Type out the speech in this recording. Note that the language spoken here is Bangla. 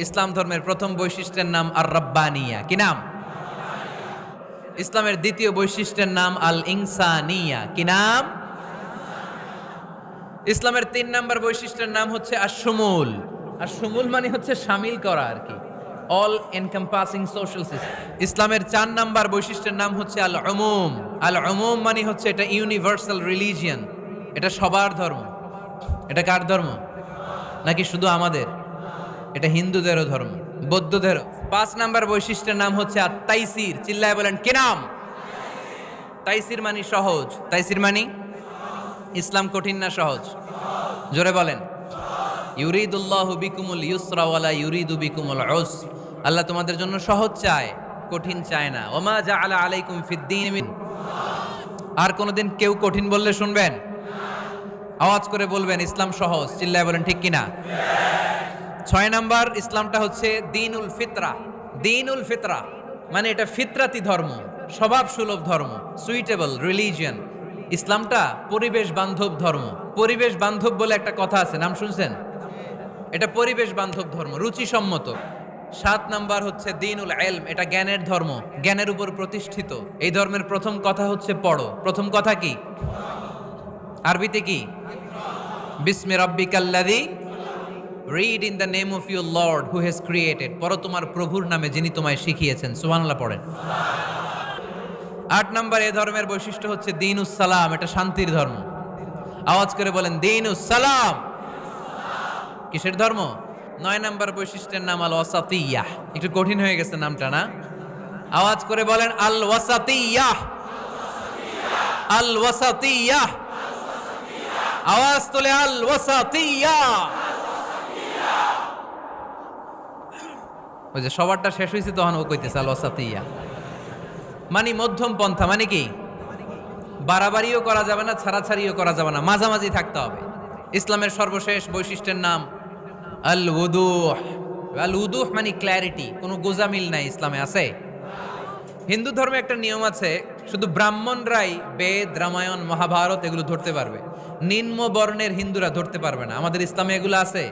ইসলাম ধর্মের প্রথম বৈশিষ্ট্যের নাম আর রাব্বানিয়া। কি নাম? ইসলামের দ্বিতীয় বৈশিষ্ট্যের নাম আল ইনসানিয়া। কি নাম? ইসলামের ৩ নম্বর বৈশিষ্ট্যের নাম হচ্ছে আশ-শুমুল। আশ-শুমুল মানে হচ্ছে শামিল করা আর কি, অল এনকম্পাসিং সোশ্যাল সিস্টেম। ইসলামের ৪ নম্বর বৈশিষ্ট্যের নাম হচ্ছে আল উমুম। আল উমুম মানে হচ্ছে এটা ইউনিভার্সাল রিলিজিয়ন, এটা সবার ধর্ম। এটা কার ধর্ম? নাকি শুধু আমাদের? এটা হিন্দুদেরও ধর্ম, বৌদ্ধদেরও। ৫ নাম্বার বৈশিষ্ট্যের নাম হচ্ছে আত-তাইসির। চিল্লায় বলেন কি নাম? তাইসির মানে সহজ। তাইসির মানে ইসলাম কঠিন না সহজ? জোরে বলেন। ইউরিদুল্লাহু বিকুমুল ইউসরা ওয়ালা ইউরিদু বিকুমুল উসর। আল্লাহ তোমাদের জন্য সহজ চায়, কঠিন চায় না। ওমা জাআলা আলাইকুম ফিদ্দীন মিন। আর কোনদিন কেউ কঠিন বললে শুনবেন? আওয়াজ করে বলবেন ইসলাম সহজ। চিল্লায় বলেন ঠিক কিনা? ৬ নাম্বার, ইসলামটা হচ্ছে দ্বীনুল ফিতরা। দ্বীনুল ফিতরা মানে এটা ফিতরাতি ধর্ম, স্বভাব সুলভ ধর্ম, সুইটেবল রিলিজিয়ন। ইসলামটা পরিবেশ বান্ধব ধর্ম। পরিবেশ বান্ধব বলে একটা কথা আছে, নাম শুনছেন? এটা পরিবেশ বান্ধব ধর্ম, রুচিসম্মত। ৭ নাম্বার হচ্ছে দ্বীনুল ইলম, এটা জ্ঞানের ধর্ম, জ্ঞানের উপর প্রতিষ্ঠিত। এই ধর্মের প্রথম কথা হচ্ছে পড়ো। প্রথম কথা কি? আরবিতে কি? বিসমি রাব্বিকাল্লাযী, read in the name of your Lord who has created। পড়ো তোমার প্রভুর নামে যিনি তোমায় শিখিয়েছেন। সুবহানাল্লাহ পড়েন। ৮ নাম্বার এই ধর্মের বৈশিষ্ট্য হচ্ছে দীনুস সালাম, এটা শান্তির ধর্ম। আওয়াজ করে বলেন দীনুস সালাম। কিসের ধর্ম? ৯ নাম্বার বৈশিষ্ট্যের নাম আল ওয়াসাতিয়্যাহ। একটু কঠিন হয়ে গেছে নামটা না? আওয়াজ করে বলেন আল ওয়াসাতিয়্যাহ। আল ওয়াসাতিয়্যাহ। আওয়াজ তোলে আল ওয়াসাতিয়্যাহ। ওই যে সবারটা শেষ হয়েছে তখন ও কইতেছে আল ওয়াসাতিয়্যাহ মানে মধ্যম পন্থা। মানে কি? বাড়াবাড়িও করা যাবে না, ছাড়াছাড়িও করা যাবে না, মাঝামাঝি থাকতে হবে। ইসলামের সর্বশেষ বৈশিষ্ট্যের নাম আল উদুহ। আল উদুহ মানে ক্ল্যারিটি, কোনো গোজামিল নাই ইসলামে আছে। হিন্দু ধর্মে একটা নিয়ম আছে, শুধু ব্রাহ্মণরাই বেদ, রামায়ণ, মহাভারত এগুলো ধরতে পারবে, নিম্ন বর্ণের হিন্দুরা ধরতে পারবে না। আমাদের ইসলামে এগুলো আছে?